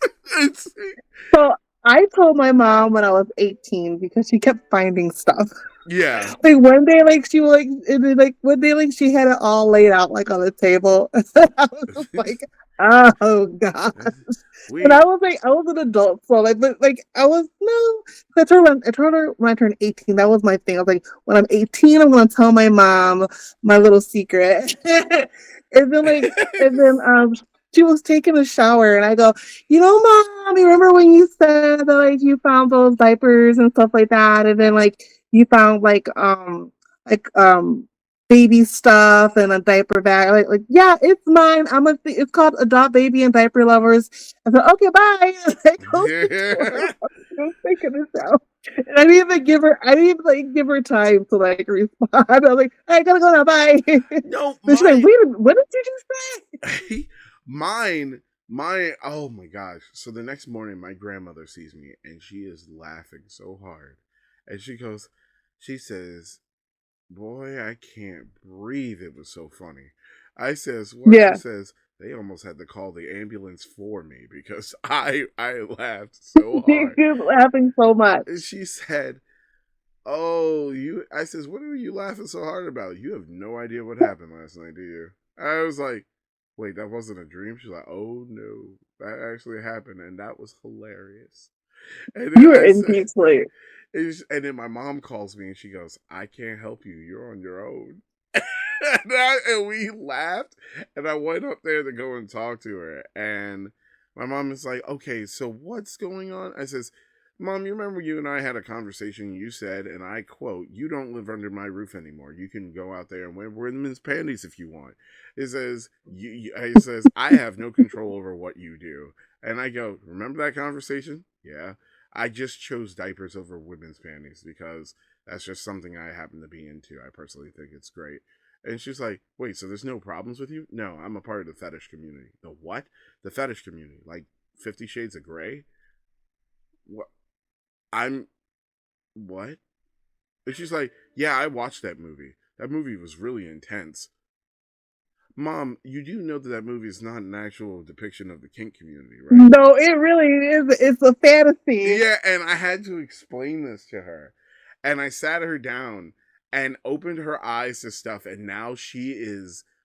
So I told my mom when I was 18 because she kept finding stuff. Yeah. Like one day, like she was like one day, like she had it all laid out like on the table. I was just like, oh God. And I was an adult, so like, but like I was no. I told her when I turned 18. That was my thing. I was like, when I'm 18, I'm gonna tell my mom my little secret. And then she was taking a shower, and I go, Mom, you remember when you said that like you found those diapers and stuff like that, and then like you found like baby stuff and a diaper bag. Like yeah, it's mine. It's called Adopt Baby and Diaper Lovers. I said, okay, bye. And I closed the door. I was taking a shower. And I didn't even like give her time to like respond. I was like, I gotta go now, bye. No, But she's like, my wait, what did you just say? mine, my oh my gosh. So the next morning my grandmother sees me and she is laughing so hard. And she says, boy, I can't breathe. It was so funny. I says, what? She Yeah. says, they almost had to call the ambulance for me because I laughed so hard. She's laughing so much. And she said, oh, I says, what are you laughing so hard about? You have no idea what happened last night, do you? I was like, wait, that wasn't a dream? She's like, oh no, that actually happened and that was hilarious. And then You were I in said, deep sleep. and then my mom calls me and she goes, I can't help you. You're on your own. And we laughed. And I went up there to go and talk to her. And my mom is like, okay, so what's going on? I says, Mom, you remember you and I had a conversation. You said, and I quote, you don't live under my roof anymore. You can go out there and wear women's panties if you want. It says, it says, I have no control over what you do. And I go, remember that conversation? Yeah. I just chose diapers over women's panties because that's just something I happen to be into. I personally think it's great. And she's like, wait, so there's no problems with you? No, I'm a part of the fetish community. The what? The fetish community. Like 50 Shades of Grey? What? I'm what? And she's like, yeah, I watched that movie. That movie was really intense. Mom, you do know that movie is not an actual depiction of the kink community, right? No, it really is. It's a fantasy. Yeah, and I had to explain this to her. And I sat her down and opened her eyes to stuff. And now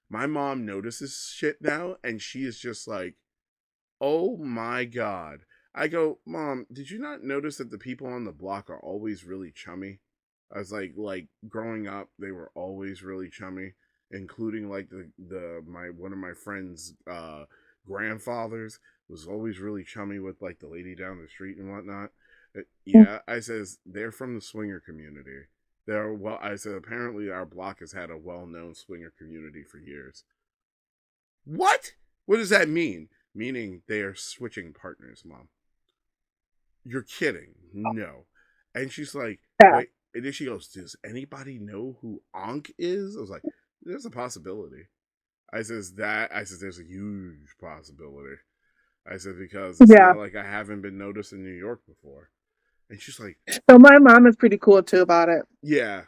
my mom notices shit now. And she is just like, oh my God. I go, Mom, did you not notice that the people on the block are always really chummy? I was like growing up, they were always really chummy, including like one of my friends' grandfathers was always really chummy with like the lady down the street and whatnot. Yeah, I says they're from the swinger community. I said apparently our block has had a well-known swinger community for years. What? What does that mean? Meaning they are switching partners, Mom. You're kidding. No. And she's like, Yeah. wait. And then she goes, does anybody know who Ankh is? I was like, there's a possibility. I says, there's a huge possibility. I said, because it's Yeah. not like I haven't been noticed in New York before. And she's like, So my mom is pretty cool too about it. yeah.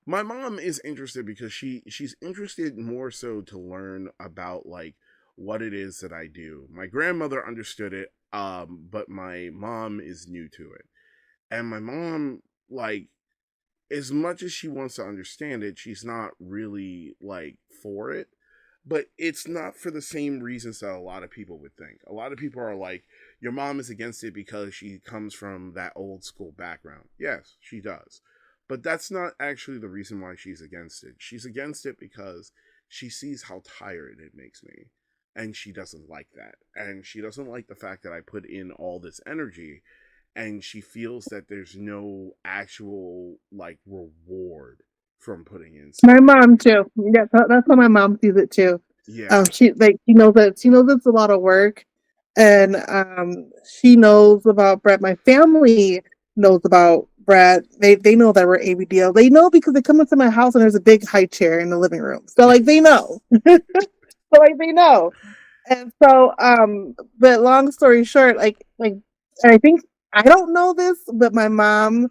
My mom is interested because she's interested more so to learn about like what it is that I do. My grandmother understood it, but my mom is new to it. And my mom, like, as much as she wants to understand it, she's not really like for it. But it's not for the same reasons that a lot of people would think. A lot of people are like, your mom is against it because she comes from that old school background. Yes, she does. But that's not actually the reason why she's against it. She's against it because she sees how tired it makes me. And she doesn't like that. And she doesn't like the fact that I put in all this energy and she feels that there's no actual like reward from putting in My stuff. mom too. Yeah, that's how my mom sees it too. Yeah. She knows it's a lot of work, and she knows about Brett. My family knows about Brett. They know that we're ABDL. They know because they come into my house and there's a big high chair in the living room. So like they know. So like they know. And so but long story short, like I think I don't know this, but my mom,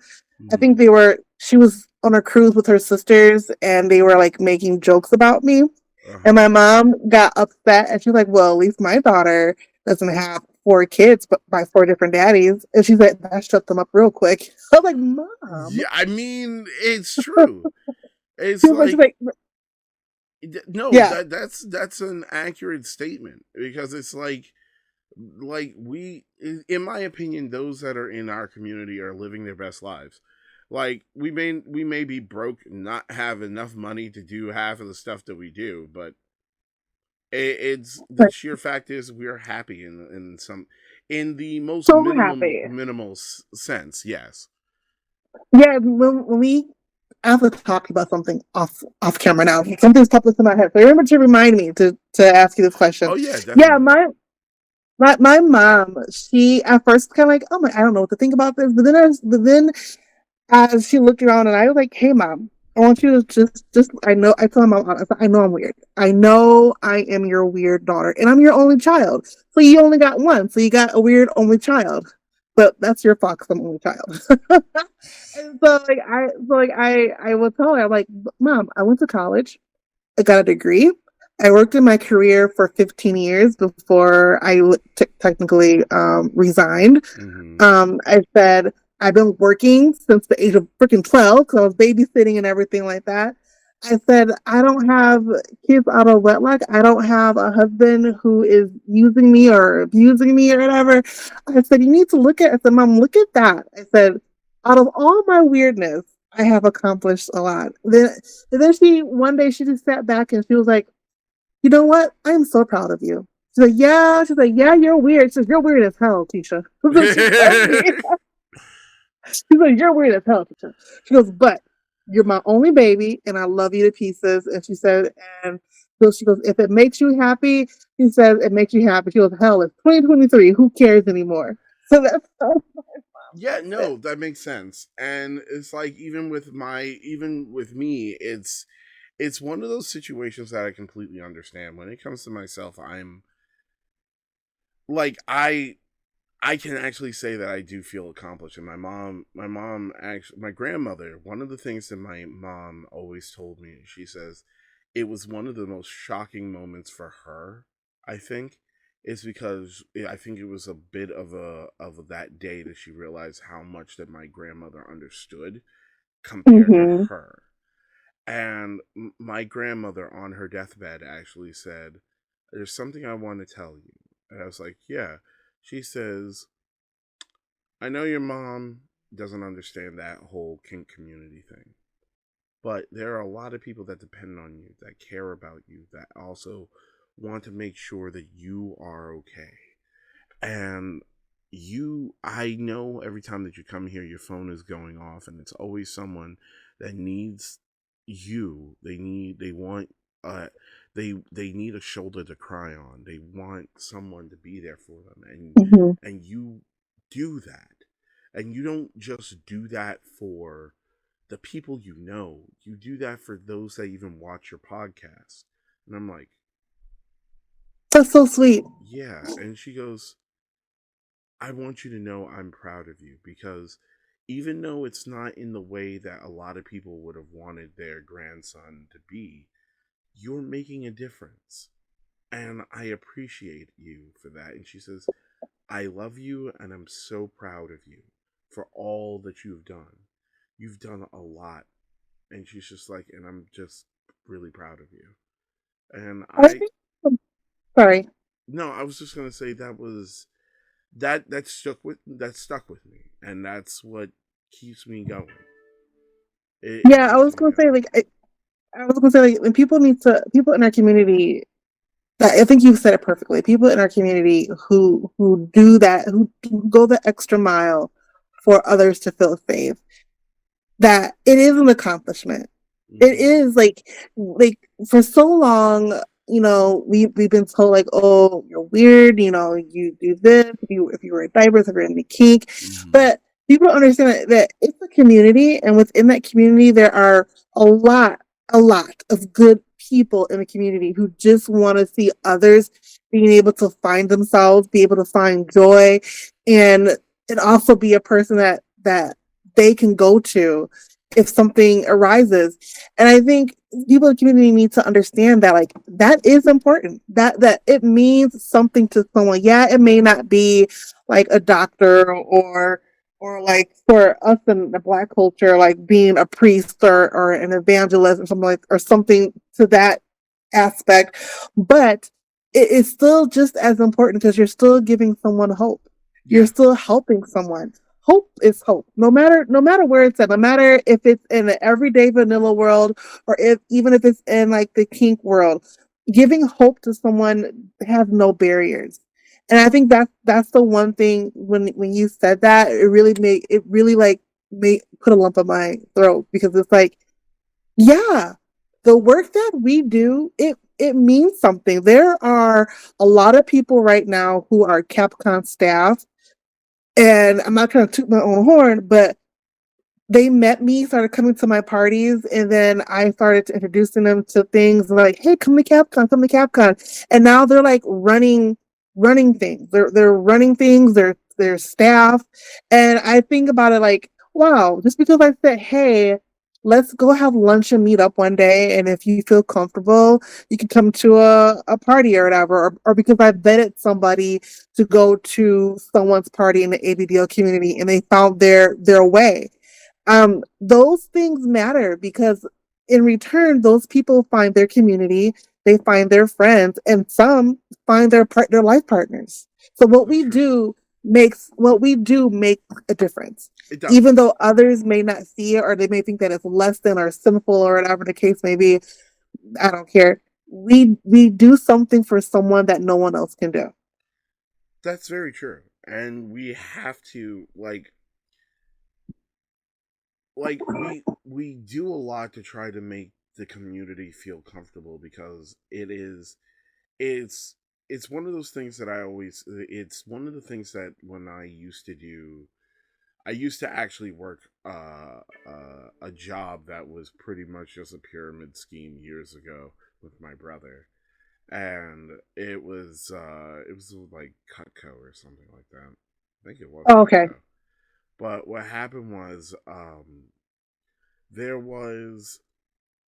I think Mm. she was on a cruise with her sisters and they were like making jokes about me. And Uh-huh. my mom got upset and she's like, well, at least my daughter doesn't have four kids but by four different daddies. And she's like, that shut them up real quick. I was like, Mom. Yeah, I mean, it's true. She It's was like, she's like like, no, yeah. that's an accurate statement because it's like we in my opinion those that are in our community are living their best lives. Like we may be broke, not have enough money to do half of the stuff that we do, but It's the sheer fact is we're happy in some in the most So minimum happy. minimal sense. Yes. Yeah, when we I have to talk about something off camera now. Something's popped into my head. So remember to remind me to ask you this question. Oh yeah, Yeah, definitely. my mom, she at first kind of like, oh my, I don't know what to think about this. But then as she looked around and I was like, hey mom, I want you to just I know I told my mom, I know I'm weird. I know I am your weird daughter and I'm your only child. So you only got one. So you got a weird only child. But that's your fault 'cause I'm only child. And I will tell her, I'm like, Mom, I went to college. I got a degree. I worked in my career for 15 years before I technically resigned. Hmm. I said, I've been working since the age of freaking 12 because I was babysitting and everything like that. I said, I don't have kids out of wedlock. I don't have a husband who is using me or abusing me or whatever. I said, you need to look at, I said, Mom, look at that. I said, out of all my weirdness, I have accomplished a lot. Then one day she just sat back and she was like, you know what? I am so proud of you. She's like, yeah. She's like, yeah, you're weird. She says, you're weird as hell, Tisha. So she told me, she's like, you're weird as hell, Tisha. She goes, but you're my only baby and I love you to pieces. And she said, and so she goes, if it makes you happy, she says, it makes you happy. She goes, hell, it's 2023. Who cares anymore? So that's how Yeah, it. no, that makes sense. And it's like even with me, it's one of those situations that I completely understand. When it comes to myself, I'm like I can actually say that I do feel accomplished. And my grandmother, one of the things that my mom always told me, she says it was one of the most shocking moments for her, I think, is because I think it was a bit of that day that she realized how much that my grandmother understood compared to Mm-hmm. her. And my grandmother on her deathbed actually said, there's something I want to tell you. And I was like, yeah. She says, I know your mom doesn't understand that whole kink community thing, but there are a lot of people that depend on you, that care about you, that also want to make sure that you are okay. And I know every time that you come here, your phone is going off, and it's always someone that needs you. They want, uh, they need a shoulder to cry on. They want someone to be there for them, Mm-hmm. and you do that, and you don't just do that for the people you know. You do that for those that even watch your podcast. And I'm like, That's so sweet. yeah. And she goes, I want you to know I'm proud of you because even though it's not in the way that a lot of people would have wanted their grandson to be, you're making a difference. And I appreciate you for that. And she says, I love you and I'm so proud of you for all that you've done. You've done a lot. And she's just like, and I'm just really proud of you. And I think, sorry. no, I was just going to say that stuck with me, and that's what keeps me going. It Yeah, I keeps was me gonna say going. like I was gonna say like when people in our community. I think you've said it perfectly. People in our community who do that, who go the extra mile for others to feel safe. That it is an accomplishment. It Hmm. is like for so long, we've been told like, oh, you're weird, you do this if you wear diapers, if you're in the kink, Hmm. but people don't understand that it's a community, and within that community, there are a lot, a lot of good people in the community who just want to see others being able to find themselves, be able to find joy, and also be a person that they can go to if something arises. And I think people in the community need to understand that like that is important. That it means something to someone. Yeah, it may not be like a doctor or like for us in the black culture, like being a priest or an evangelist or something to that aspect. But it is still just as important because you're still giving someone hope. You're Yeah. still helping someone. Hope is hope, no matter where it's at, no matter if it's in the everyday vanilla world or if even if it's in like the kink world. giving hope to someone has no barriers. And I think that's the one thing when you said that, it really like made put a lump in my throat, because it's like, yeah, the work that we do, it means something. There are a lot of people right now who are Capcom staff, and I'm not trying to toot my own horn, but they met me, started coming to my parties, and then I started introducing them to things like, "Hey, come to Capcom," and now they're like running things. They're running things. They're staff, and I think about it like, wow, just because I said, "Hey, let's go have lunch and meet up one day," and if you feel comfortable, you can come to a party or whatever, or because I vetted somebody to go to someone's party in the ABDL community and they found their way. Those things matter, because in return, those people find their community, they find their friends, and some find their life partners. So That's true. what we do make a difference, It even does. though others may not see it, or they may think that it's less than or sinful or whatever the case may be. I don't care. We do something for someone that no one else can do. That's very true. And we have to we do a lot to try to make the community feel comfortable, because it's it's one of those things that it's one of the things that when I used to do, I used to actually work a job that was pretty much just a pyramid scheme years ago with my brother, and it was like Cutco or something like that. I think it was Oh, okay. Cutco. But what happened was, there was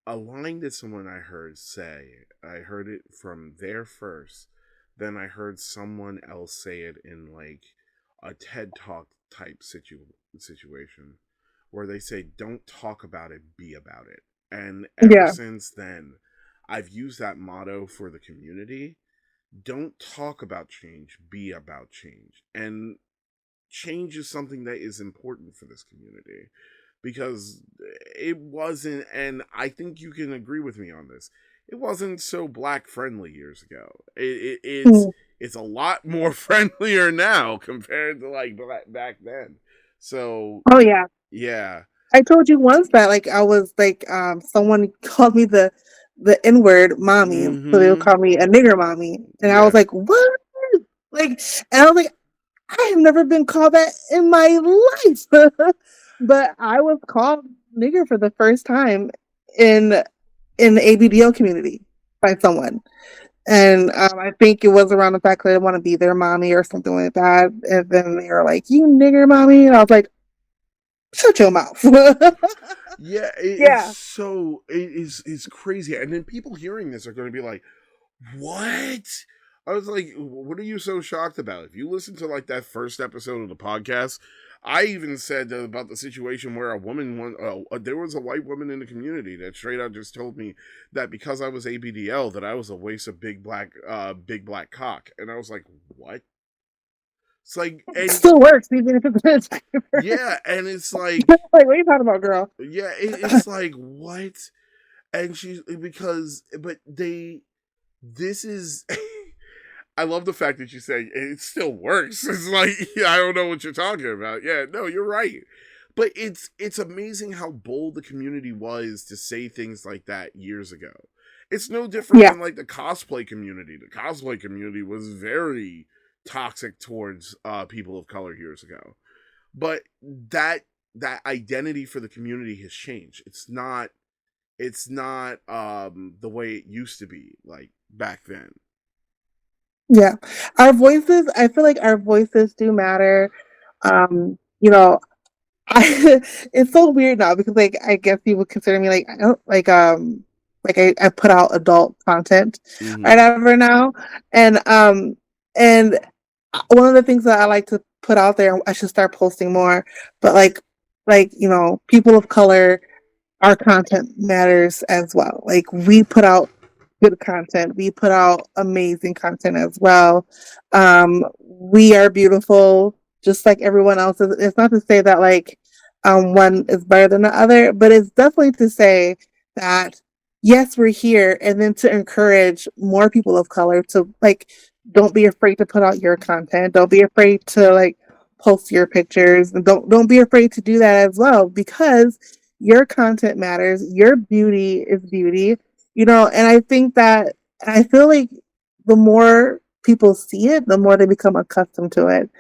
a line that someone I heard say. I heard it from there first. Then I heard someone else say it in like a TED Talk type situation where they say, "Don't talk about it, be about it." And ever Yeah. since then, I've used that motto for the community. Don't talk about change, be about change. And change is something that is important for this community, because it wasn't, and I think you can agree with me on this, it wasn't so black friendly years ago. Mm. It's a lot more friendlier now compared to like back then. So Oh yeah. yeah. I told you once that like I was like someone called me the N word mommy, so they would Mm-hmm. call me a nigger mommy, and I was Yeah. like, what? Like, and I was like, I have never been called that in my life, but I was called nigger for the first time in in the ABDL community by someone. And I think it was around the fact that I want to be their mommy or something like that. And then they were like, "You nigger mommy," and I was like, "Shut your mouth." Yeah, it's Yeah. so it's crazy. And then people hearing this are going to be like, "What?" I was like, "What are you so shocked about?" If you listen to like that first episode of the podcast, I even said about the situation where a woman, there was a white woman in the community that straight out just told me that because I was ABDL, that I was a waste of big black cock, and I was like, "What?" It's like, and Still works even if it's a diaper. yeah, and it's Like, like, what are you talking about, girl? yeah, it's like what? And she's because, but this is. I love the fact that you say it still works. It's like, yeah, I don't know what you're talking about. Yeah, no, you're right. But it's amazing how bold the community was to say things like that years ago. It's no different Yeah. than like the cosplay community. The cosplay community was very toxic towards people of color years ago. But that identity for the community has changed. It's not the way it used to be like back then. Yeah. Our voices, I feel like our voices do matter. You know, I it's so weird now because like I guess people consider me like I don't like I put out adult content or Mm-hmm. whatever now. And one of the things that I like to put out there, I should start posting more, but people of color, our content matters as well. Like we put out good content, we put out amazing content as well. We are beautiful, just like everyone else. It's not to say that like one is better than the other, but it's definitely to say that yes, we're here, and then to encourage more people of color to like, don't be afraid to put out your content. Don't be afraid to like post your pictures, and don't be afraid to do that as well, because your content matters. Your beauty is beauty, you know. And I think that I feel like the more people see it, the more they become accustomed to it.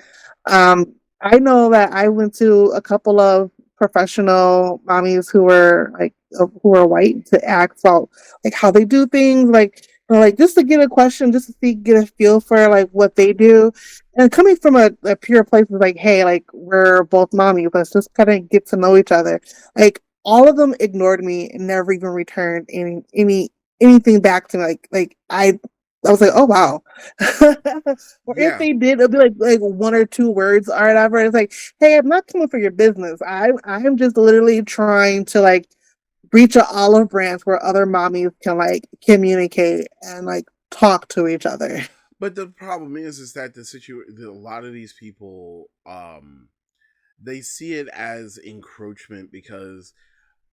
I know that I went to a couple of professional mommies who were like who were white to ask about like how they do things, like like just to get a question, just to see get a feel for like what they do. And coming from a pure place is like, hey, like we're both mommies, let's just kind of get to know each other. Like all of them ignored me and never even returned anything back to me. Like I was like, oh wow. Or if Yeah, they did, it'll be like one or two words or whatever. It's like, hey, I'm not coming for your business. I'm just literally trying to like reach an olive branch where other mommies can like communicate and like talk to each other. but the problem is that a lot of these people, they see it as encroachment because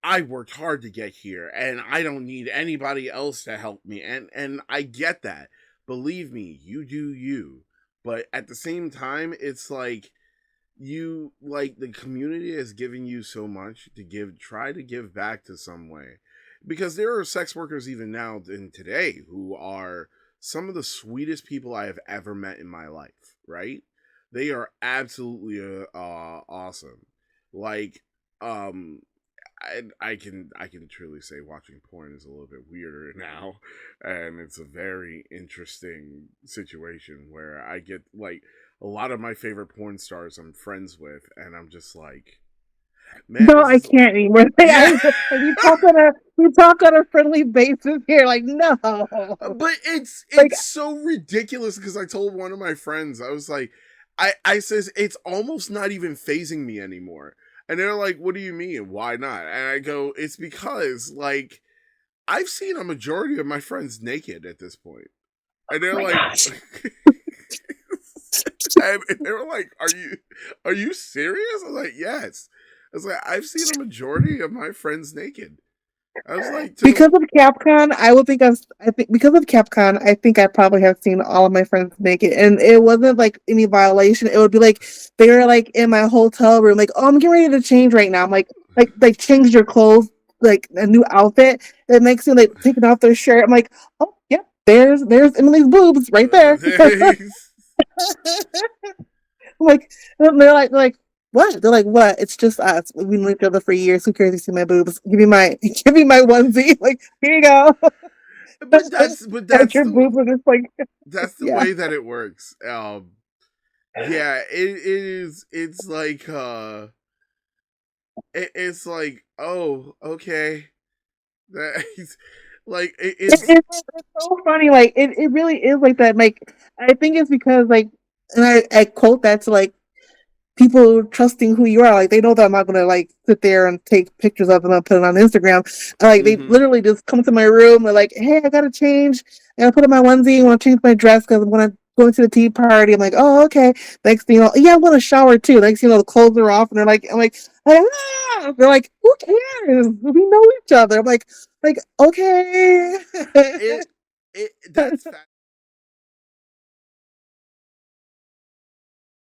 I worked hard to get here and I don't need anybody else to help me. And I get that. Believe me, you do you. But at the same time, it's like you like the community has given you so much to give, try to give back to some way. Because there are sex workers even now in today who are some of the sweetest people I have ever met in my life, right? They are absolutely awesome. Like um I can truly say watching porn is a little bit weirder now, and it's a very interesting situation where I get like a lot of my favorite porn stars I'm friends with, and I'm just like, man, No, this I is can't anymore. yeah. We talk on a friendly basis here. Like, no. But Like it's so ridiculous because I told one of my friends I was like, I says it's almost not even phasing me anymore, and they're like, what do you mean? Why not? And I go, it's because like I've seen a majority of my friends naked at this point. And oh they're my like gosh. and they were like, are you serious? I was like, yes. I was like, I've seen a majority of my friends naked. I was like to the Because of Capcom, I think because of Capcom, I think I probably have seen all of my friends naked, and it wasn't like any violation. It would be like they were like in my hotel room, like, oh, I'm getting ready to change right now. I'm like change your clothes, like a new outfit. It makes you like taking off their shirt. I'm like, oh yeah, there's Emily's boobs right there. Like, and they're like, what? They're like, what? It's just us. We've been each other for years. Who cares? You see my boobs? Give me my, give me my onesie. Like, here you go. but And your boobs are just like, that's the yeah. way that it works. Yeah, it is it's like it's like, oh, okay. That like it's It's so funny. Like, it really is like that. Like, I think it's because like, and I quote that to like people trusting who you are. Like they know that I'm not gonna like sit there and take pictures of them and put it on Instagram. And, like they mhm. literally just come to my room. They're like, "Hey, I gotta change. I gotta put on my onesie. I want to change my dress because I'm gonna go to the tea party." I'm like, "Oh, okay." Next thing you know, yeah, I want to shower too. Next thing you know, the clothes are off, and they're like, ah! They're like, "Who cares? We know each other." I'm like, okay. It that's